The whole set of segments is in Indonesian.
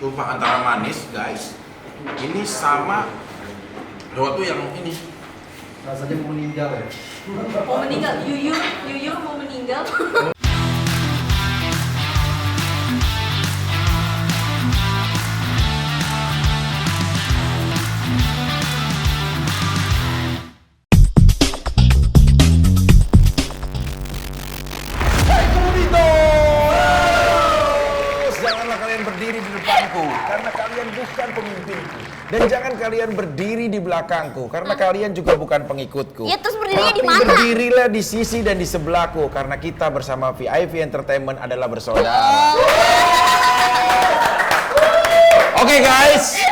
tumpah antara manis guys. Ini sama sesuatu yang ini. Rasanya mau meninggal ya? Mau meninggal, Yuyur mau meninggal. Janganlah kalian berdiri di depanku, karena kalian bukan pemimpinku. Dan jangan kalian berdiri di belakangku, karena kalian juga bukan pengikutku. Ya, terus berdirinya Tapi di mana? berdirilah di sisi dan di sebelahku, karena kita bersama VIP Entertainment adalah bersaudara. Oke guys,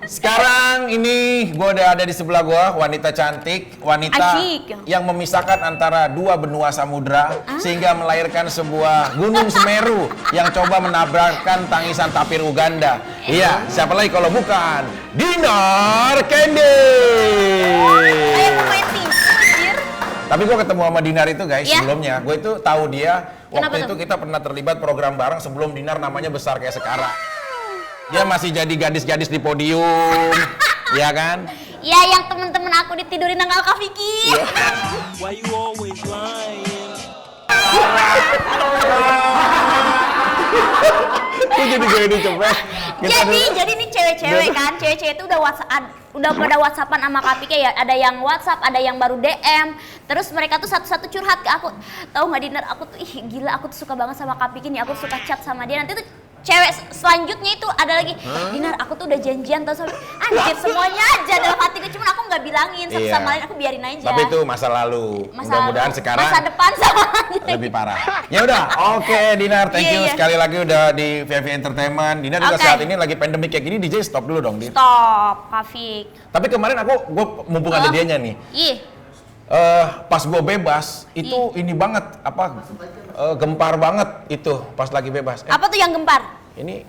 sekarang ini gue udah ada di sebelah gue, wanita cantik, wanita Asyik. yang memisahkan antara dua benua samudra sehingga melahirkan sebuah gunung Semeru yang coba menabrakkan tangisan tapir Uganda. Iya, siapa lagi kalau bukan Dinar Candy. Ayo pemain tinjir. Tapi gue ketemu sama Dinar itu guys Ya. sebelumnya, gue itu tahu dia waktu Kenapa itu tuh? kita pernah terlibat program bareng sebelum Dinar namanya besar kayak sekarang. Dia masih jadi gadis-gadis di podium, ya kan? Ya, yang temen-temen aku ditidurin sama Kak Vicky. Why you always lying? Itu jadi gaya dicepet. Jadi ini cewek-cewek kan, cewek-cewek itu udah pada WhatsAppan sama Kak Vicky ya. Ada yang WhatsApp, ada yang baru DM. Terus mereka tuh satu-satu curhat ke aku. Tahu nggak Dinar, aku tuh gila, aku tuh suka banget sama Kak Vicky nih. Aku suka chat sama dia. Nanti tuh cewek selanjutnya itu ada lagi, Dinar, aku tuh udah janjian tau sama anjir semuanya aja dalam hatiku, cuman aku nggak bilangin satu sama lain, aku biarin aja. Tapi itu masa lalu. Mudah-mudahan sekarang masa depan sama aja. lebih parah. Ya udah, oke Dinar, thank you Iya. sekali lagi udah di VIP Entertainment. Dinar juga Oke. saat ini lagi pandemik kayak gini, DJ stop dulu dong, Din. Stop, Kak Vicky. Tapi kemarin gue mumpung ada dianya nih. Ih, Pas gue bebas itu ini banget gempar banget itu pas lagi bebas. apa tuh yang gempar? Ini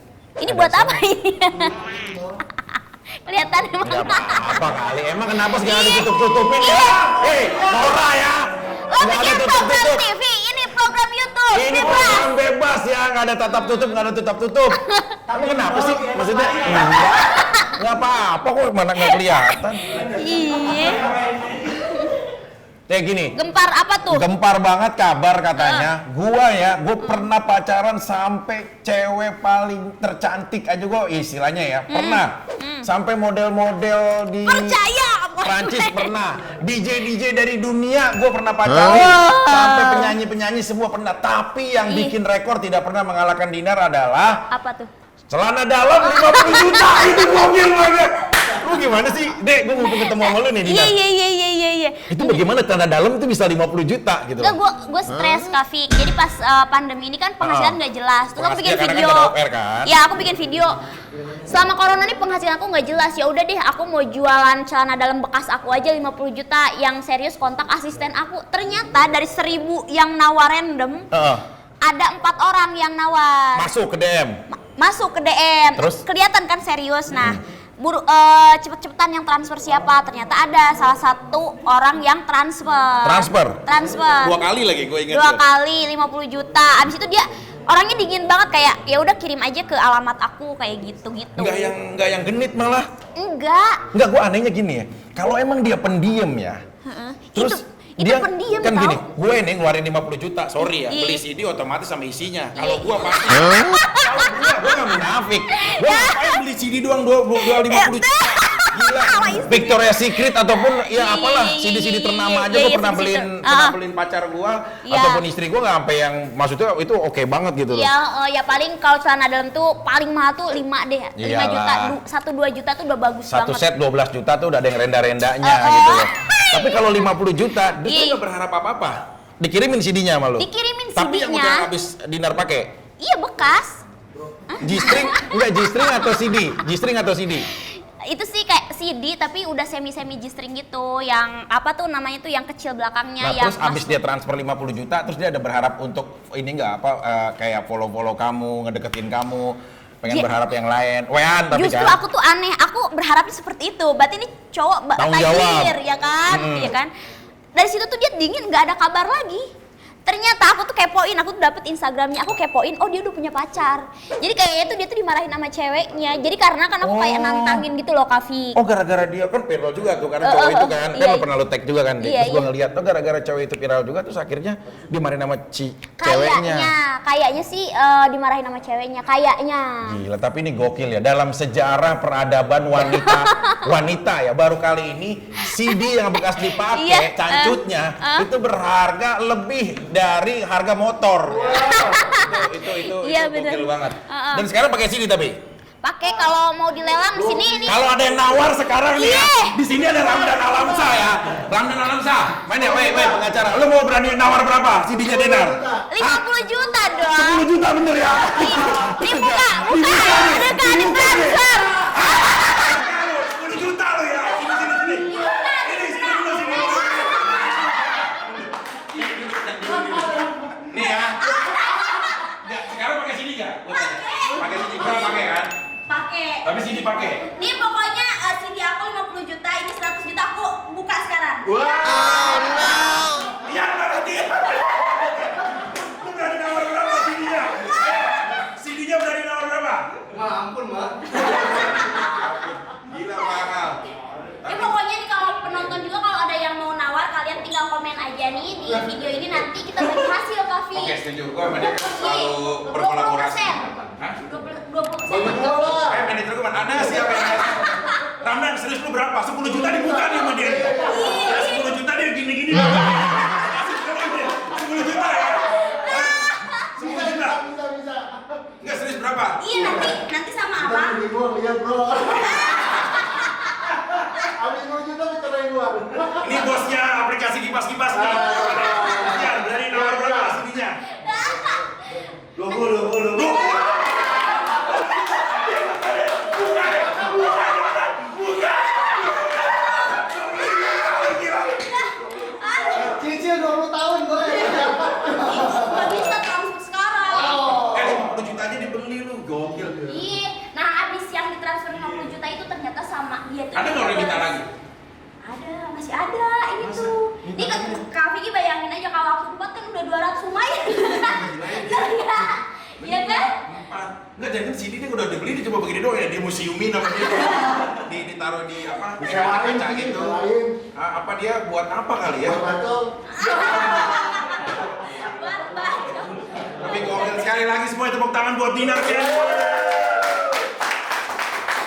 Buat apa ini? Kelihatan emang. nggak apa-apa kali. Emang kenapa segala ditutup-tutupin ya? Hei, Nora ya. Lo Nggak ada bikin program tutup-tutup. TV, ini program YouTube. Ini bebas. program bebas ya, nggak ada tatap tutup, nggak ada tutup tutup. Kamu kenapa sih? Maksudnya nggak apa-apa kok, mana nggak kelihatan. Iya. Kayak gini. Gempar apa tuh? Gempar banget kabar katanya. Gue pernah pacaran sampai cewek paling tercantik aja gue istilahnya ya. Pernah. Sampai model-model di Percaya. Prancis pernah. DJ dari dunia gue pernah pacaran. Sampai penyanyi-penyanyi semua pernah. Tapi yang bikin rekor tidak pernah mengalahkan Dinar adalah Apa tuh? celana dalam 50 juta. Itu gokil banget. Lu gimana sih? Dek, gue mumpung ketemu sama lu nih Dinar. Iya. Itu bagaimana celana dalam itu bisa 50 juta gitu Enggak, loh. gue stres Kak Vicky. Jadi pas pandemi ini kan penghasilan nggak jelas. Terus aku bikin Penghasilan video. karena kan nggak ada OPR kan? Ya, aku bikin video. Selama corona ini penghasilan aku nggak jelas. Ya udah deh, aku mau jualan celana dalam bekas aku aja 50 juta. Yang serius kontak asisten aku. Ternyata dari 1000 yang nawar random, ada 4 orang yang nawar. Masuk ke DM. Masuk ke DM. Terus? Kelihatan kan serius. Nah, cepet-cepetan yang transfer siapa? Ternyata ada salah satu orang yang transfer. Transfer. 2 kali lagi gue inget. 2 kali 50 juta. Abis itu dia orangnya dingin banget, kayak ya udah kirim aja ke alamat aku kayak gitu-gitu. Enggak yang genit malah. Enggak. Enggak, gue anehnya gini ya. Kalau emang dia pendiam ya. Terus itu dia pendiam kan tau. gini, gue nih ngeluarin 50 juta, sorry ya, Iya. beli CD otomatis sama isinya. Kalau gue pasti, kalau gue nggak munafik. Gue ngapain beli CD doang 50 juta? Gila, Victoria's Secret ataupun ya apalah CD-CD ternama aja gue pernah beliin pacar gue Iya. ataupun istri gue, nggak sampai yang maksudnya itu oke banget gitu loh. Ya paling kalau celana dalam tuh paling mahal tuh 5 deh. 5 Iyalah. juta, 1-2 juta tuh udah bagus Satu banget. set 12 juta tuh udah ada yang renda-rendanya gitu loh. Tapi kalau 50 juta, dia tuh nggak berharap apa-apa. Dikirimin CD-nya sama lu. Dikirimin Tapi yang CD-nya. udah habis Dinar pakai, Iya, bekas. G-string, enggak G-string atau CD? G-string atau CD? Itu sih kayak CD tapi udah semi-semi G-string gitu, yang apa tuh namanya tuh yang kecil belakangnya. Nah yang terus abis dia transfer 50 juta, terus dia ada berharap untuk ini nggak apa kayak follow-follow kamu, ngedeketin kamu, pengen berharap yang lain, wean tapi Justru kan. aku tuh aneh, aku berharapnya seperti itu. Berarti ini cowok Tanggung jawab. tajir, ya kan? Ya kan? Dari situ tuh dia dingin, nggak ada kabar lagi. Ternyata aku tuh kepoin, aku tuh dapet Instagramnya, aku kepoin, oh dia udah punya pacar. Jadi kayaknya tuh dia tuh dimarahin sama ceweknya. Jadi karena kan aku kayak nantangin gitu loh Kavi. Oh gara-gara dia kan viral juga tuh karena cowok itu kan, iya, kan pernah lu tag juga kan, iya, terus gua iya. ngeliat, oh gara-gara cowok itu viral juga terus akhirnya dimarahin sama ceweknya. Kayaknya sih dimarahin sama ceweknya, kayaknya. Gila, tapi ini gokil ya, dalam sejarah peradaban wanita ya, baru kali ini CD yang bekas dipakai, Iya, cancutnya, itu berharga lebih dari harga motor. Itu Iya, bener. gokil banget. Dan sekarang pakai CD tapi? Pakai kalau mau dilelang di sini ini. Kalau ada yang nawar sekarang nih ya, Iya. di sini ada Ramdan Alamsa ya. Ramdan Alamsa, main ya, weh pengacara. Lu mau berani nawar berapa CD-nya Denar? 50 juta dong. 10 juta bener ya? Ini buka, ada kan di transfer. 10 juta lo ya. Sini. Nih ya. Nggak, sekarang pakai CD nggak? Pakai CD, kurang pakai kan? Pakai. Tapi CD pakai. Ini pokoknya CD aku 50 juta, ini 100 juta aku buka sekarang. Iya, berarti. Lu berani nawar berapa CD-nya? CD-nya berani nawar berapa? Ma, ampun, Ma. Gila mahal. Ini pokoknya nih kalau penonton juga kalau ada yang mau nawar kalian tinggal komen aja nih di video ini nanti kita bagi hasil Kavi. Oke, setuju. Gua sama dia kan selalu berkolaborasi. 20%. Hah? 20% Manajer gue mana ada siapa yang Ramdan, serius lu berapa? 10 juta dibuka nih sama dia. Ya, 10 juta dia gini-gini. 10 juta ya? 10 juta? Bisa. Enggak, serius berapa? Iya nanti sama abang. Lihat, bro. Habis 10 juta dicerain gua. Ini bosnya aplikasi kipas-kipas nih. Ya, berani nawar berapa CD-nya? 20. Cicil 20 tahun gua. Gak bisa transfer sekarang. 50 juta aja dibeli lu, gokil. Iya, nah abis yang ditransfer 50 juta itu ternyata sama dia tuh. Ada nggak orang minta lagi? Ada, masih ada ini tuh. Ini kan Kak Vicky bayangin aja kalau aku 4 kan udah 200 lumayan. Iya kan? Enggak, jangan CD dia udah dibeli, dia cuma begini doang ya, dia museumin sama dia. Ditaruh di apa? Disewain, Kaca gitu. disewain. Apa dia buat apa kali ya? Buat bacol. Buat. Tapi gokil sekali lagi semua tepuk tangan buat Dinar ya.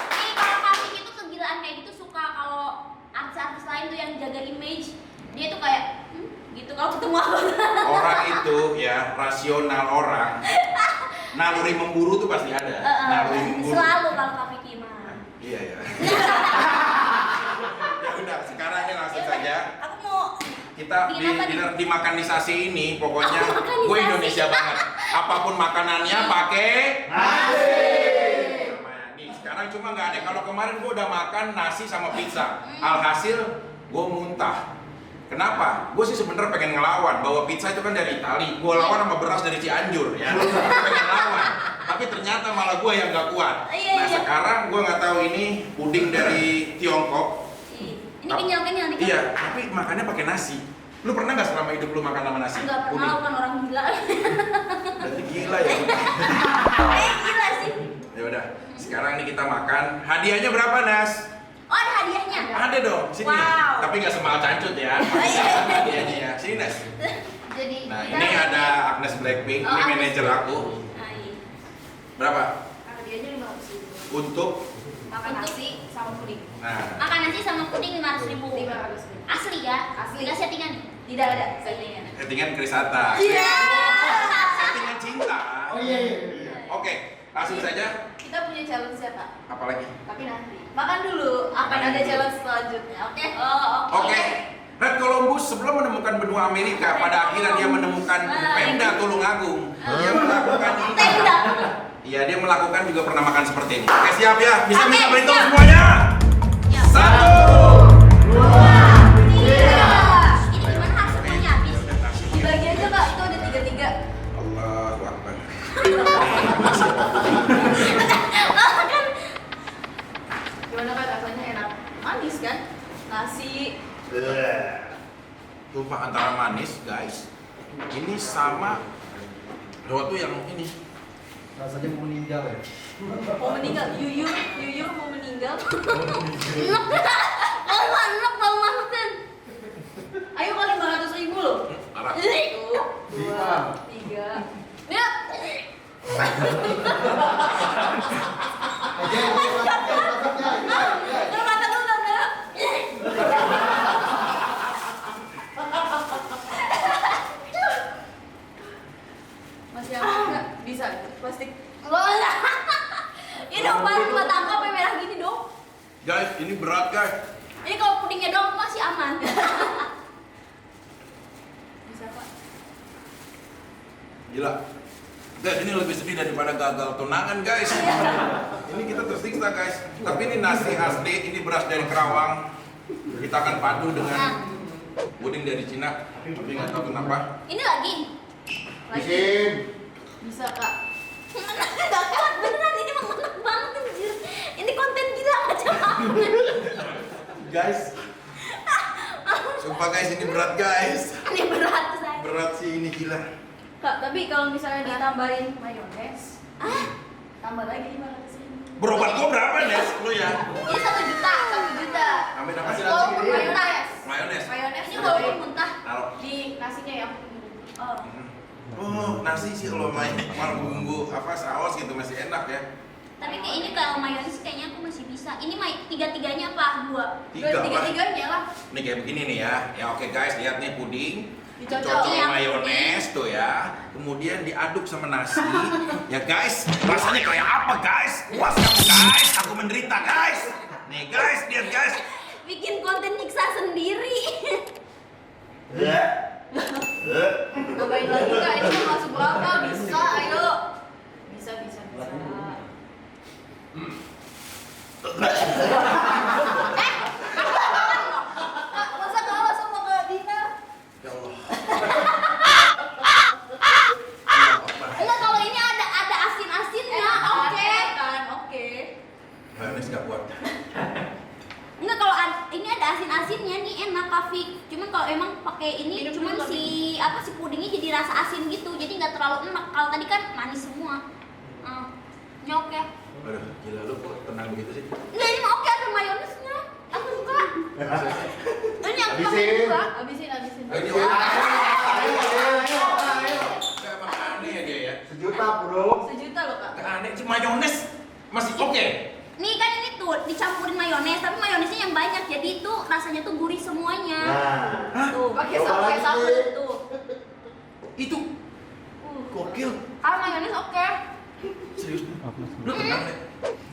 Nih kalau Kak Vicky tuh kegilaan kayak gitu suka kalau artis-artis lain tuh yang jaga image, dia tuh kayak gitu kalau ketemu aku. Orang itu ya, rasional orang. Naluri memburu tuh pasti ada. Naluri memburu. Selalu kalau Kak Vicky mah. Iya ya. Ya udah, sekarang ini langsung saja. Aku mau Kita bikin apa nih? di makanisasi ini pokoknya Oh, makanisasi. gue Indonesia banget. Apapun makanannya pakai nasi. Nih sekarang cuma nggak ada. Kalau kemarin gue udah makan nasi sama pizza. Alhasil gue muntah. Kenapa? Gue sih sebenarnya pengen ngelawan bahwa pizza itu kan dari Itali. Gue lawan sama beras dari Cianjur ya. Pengen lawan. Tapi ternyata malah gue yang nggak kuat. Iya, Nah iya. sekarang gue nggak tahu ini puding dari Tiongkok. ini kenyal-kenyal nih. Iya, tapi makannya pakai nasi. Lu pernah nggak selama hidup lu makan sama nasi? Enggak pernah, aku kan orang gila. Berarti gila ya. Gila sih. Ya udah, sekarang nih kita makan. Hadiahnya berapa, Nas? Oh, ada hadiahnya. Ada dong, sini. Wow. Tapi nggak semahal cancut ya. Iya. Hadiahnya ya. Sini, Nas. Jadi Nah, kita- ini ada Agnes Blackpink, Oh, ini Agnes manajer aku. Nah, iya. Berapa? Hadiahnya 500.000. Untuk Makan nasi sama puding. nah, Makan nasi sama puding 500.000. 500.000. Asli ya? Asli. Enggak settingan nih? Tidak ada settingan. settingan Krisata. Iya. Settingan cinta. Oh iya. Oke, langsung saja. Kita punya challenge ya Pak, Apalagi? tapi nanti. Makan dulu, akan ada challenge selanjutnya, oke? Oke. Red Columbus sebelum menemukan benua Amerika, pada akhirnya dia menemukan Pemda Tulungagung. Dia melakukan ini. Tenda. Iya, dia melakukan juga pernah makan seperti ini. Oke, siap ya? Bisa Oke, minta berhitung siap. semuanya? Ya. 1, 2, 3. Ini gimana harus semuanya habis? Dibagi aja Kak, itu ada 3-3. Allahu Akbar. Gimana Kak rasanya, enak? Manis kan? Nasi. Lupa antara manis, guys. Ini sama sesuatu yang ini. Rasanya mau meninggal ya. Mau meninggal, yuyur mau meninggal. Enak bang Mahmudin. Ayo kali 500.000 loh. Arah. 1, 2, 3. Lihat. Lu kata lu udah. Masih aman nggak? Bisa, plastik. Ini dong baru buat tangkap yang merah gini dong. Guys, ini berat guys. Ini kalau pudingnya dong masih aman. Bisa Pak. Gila. Guys, ini lebih sedih daripada gagal tunangan guys. Ini kita tersiksa guys. Tapi ini nasi asli, ini beras dari Kerawang. Kita akan padu dengan puding dari Cina. Tapi nggak tahu kenapa. Ini lagi. Bikin. Bisa Kak. Gak kuat beneran ini emang enak banget anjir. Ini konten gila macam apa? Guys. Sumpah guys, ini berat guys. Ini berat saya. Berat sih ini gila. Kak, tapi kalau misalnya ditambahin mayones, tambah lagi 500.000. Berobat gua berapa Nes? Lu ya? Ini 1 juta, 1 juta. Amin apa? Walaupun mayones. Mayones. Mayones Ini walaupun muntah. Taruh. di nasinya ya. Oh. Oh, nasi sih kalau main bumbu apa saus gitu masih enak ya. Tapi kayak ini kalau mayones kayaknya aku masih bisa. Ini tiga-tiganya apa? 2. Tiga-tiganya lah. Ini kayak begini nih ya. Ya oke guys, lihat nih puding. Dicocol. Dicocokin Iya, mayones tuh ya. Kemudian diaduk sama nasi. Ya guys, rasanya kayak apa guys? Puas kamu guys? Aku menderita guys. Nih guys, lihat guys. Bikin konten nyiksa sendiri. Tambahin lagi Kak, ini mau masuk berapa? Bisa, ayo. Bisa. Kak, masa kalah sama Kak Dina? Ya Allah. Enggak, kalau ini ada asin-asinnya. Oke. Kan, oke. Mayones gak kuat. Enggak, kalau ini ada asin-asinnya nih enak Kafik. Cuman kalau emang pakai ini Minum cuman dulu, si pudingnya jadi rasa asin gitu. Jadi nggak terlalu enak. Kalau tadi kan manis semua. Ini oke. Aduh, gila lu kok tenang begitu sih? Enggak, ini mah oke, ada mayonesnya. Aku suka. Ini aku Habisin. suka. Habisin. Ini Ayo, ayo. emang aneh ya dia ya. 1 juta bro. 1 juta loh Kak. Aneh sih mayones masih oke. Nih kan ini tuh dicampurin mayones, tapi mayonesnya yang banyak. Jadi itu rasanya tuh gurih semuanya. Nah. Tuh, Pakai Coba lagi, sambal Dik. tuh. Itu gokil. Mayones oke. Serius. Lu tenang deh.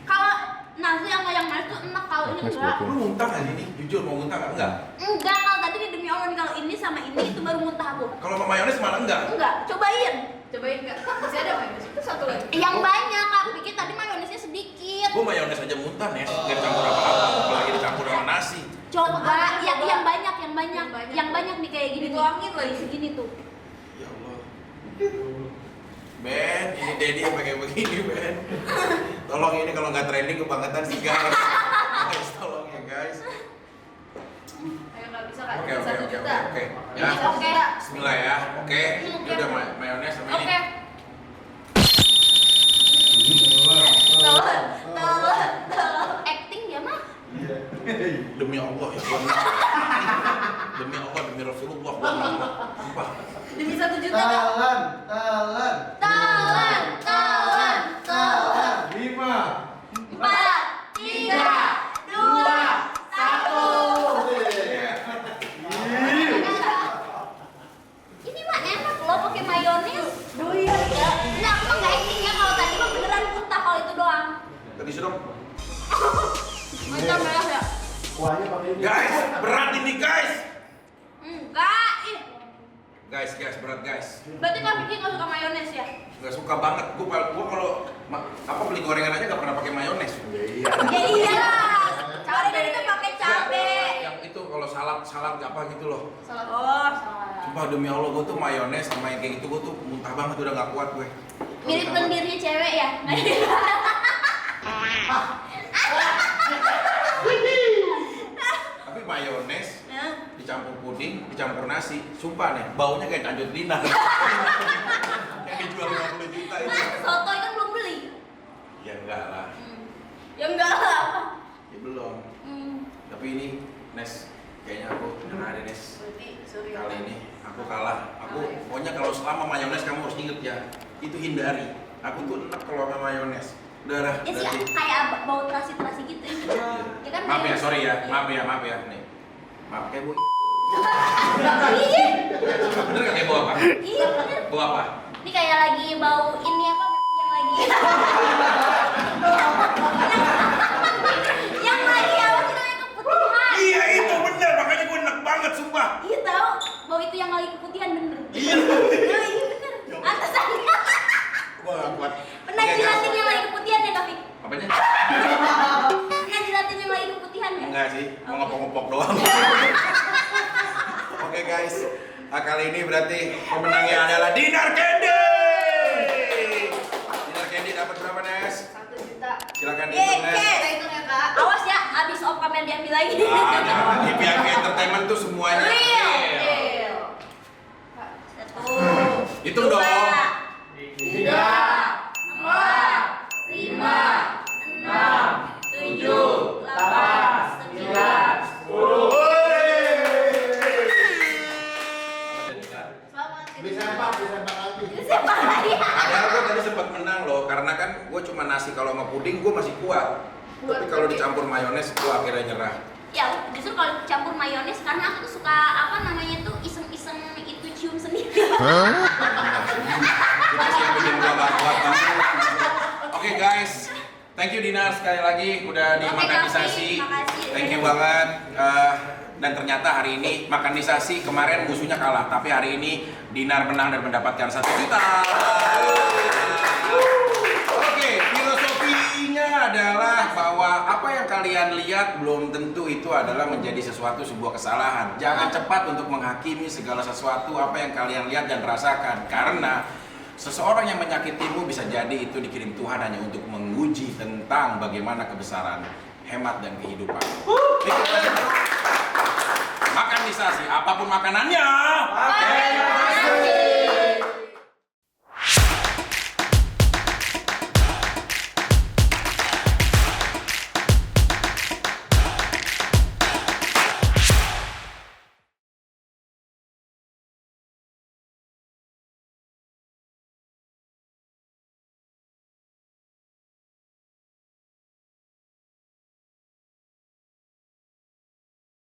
Kalau nasi sama yang manis tuh enak, kalau ini enggak. Lu muntah kali ini? Jujur mau muntah enggak? Enggak, kalau tadi nih demi Allah nih, kalau ini sama ini itu baru muntah aku. Kalau sama mayones malah enggak. Enggak, cobain. Cobain Kak. Masih ada mayones. Itu satu lagi. Yang banyak, aku pikir tadi mayonesnya sedikit. Gua mayones aja muntah Nes, nggak dicampur apa-apa, apalagi dicampur sama nasi. Coba, yang banyak, banyak. yang banyak nih kayak gini. Dituangin lagi. Segini tuh. Ya Allah. Ben, ini Dedi yang pakai begini Ben. Tolong ini kalau nggak trending kebangetan sih guys. Guys, tolong ya guys. Ayo nggak bisa Kak. Oke. 1 juta. Ya. Ini oke. Bismillah ya. Oke. Ini udah mayones sama ini. Oke. Tolong. Acting dia mah. Demi Allah ya gua. Demi Allah, demi Rasulullah gua. Sumpah. Demi 1 juta Kak. Talan. 5. 4, 3, 2, 1. Ini mah enak loh pakai mayones. Doyan ya. Nah, aku mah nggak acting ya, kalau tadi mah beneran muntah kalau itu doang. Tadi sudah. Macam merah ya. Kuahnya pakai ini. Guys, berat ini guys. Enggak, ih. Guys, berat guys. Berarti Kak Vicky nggak suka mayones ya? Gak suka banget. Gua kalau beli gorengan aja gak pernah pakai mayones. Iya. Ya iyalah. Cabe itu pakai cabe. Yang itu kalau salad apa gitu loh. Salah. Oh. Sumpah demi Allah gue tuh mayones sama yang kayak gitu gue tuh muntah banget udah gak kuat gue. Mirip lendirnya cewek ya? Tapi mayones Nah. dicampur puding dicampur nasi. Sumpah nih, baunya kayak Cancut Dinar. Yang dijual 50 juta itu. Mas, soto kan belum beli. Ya enggak lah. Ya enggak lah. Ya belum. Tapi ini Nes, kayaknya aku dengar Nes. Kali ini aku kalah. Pokoknya kalau selama mayones kamu harus inget ya, itu hindari. Aku tuh enak kalau sama mayones. Udah lah. Ya sih kayak bau terasi-terasi gitu. Ya kan? Maaf ya, sorry ya. Iya. Maaf ya. Nih. Maaf kayak Bu. Iya. Bener gak kayak bau apa? Iya bener. Bau apa? Ini kayak lagi bau ini apa yang lagi yang lagi apa sih namanya keputihan. Iya itu bener, makanya gue enak banget sumpah. Iya tahu, bau itu yang lagi keputihan bener. Iya. Iya bener. Atasannya. Gua gak kuat. Pernah Oke, jilatin guys. yang lagi keputihan ya Taufik? Apanya? Pernah jilatin yang lagi keputihan ya? Enggak sih, mau ngepok-ngepok doang. Oke guys, kali ini berarti pemenangnya adalah Dinar Candy. Dinar Candy dapat berapa Nes? 1 juta. Silakan dihitung Nes. Kita hitung ya kak. Awas ya, abis op kamera diambil lagi. Di VIP Entertainment tuh semuanya. Real. Satu. Hitung dua, dong. 3, 4, 5, 6, 7, 8, 9, 10. Selamat. Padahal gue tadi sempat menang loh, karena kan gue cuma nasi kalau sama puding gue masih kuat. Tapi kalau dicampur mayones gue akhirnya nyerah. Ya, justru kalau campur mayones karena aku tuh suka apa namanya tuh iseng-iseng itu cium sendiri. Itu sih yang bikin gue gak kuat banget. Oke guys, thank you Dinar sekali lagi udah dimakanisasi. Oke, makasih. Thank you banget. Dan ternyata hari ini makanisasi kemarin musuhnya kalah, tapi hari ini Dinar menang dan mendapatkan 1 juta. Oke, filosofinya adalah bahwa apa yang kalian lihat belum tentu itu adalah menjadi sebuah kesalahan. Jangan cepat untuk menghakimi segala sesuatu apa yang kalian lihat dan rasakan, karena seseorang yang menyakitimu bisa jadi itu dikirim Tuhan hanya untuk menguji tentang bagaimana kebesaran hemat dan kehidupan. Makanisasi, apapun makanannya. Oke.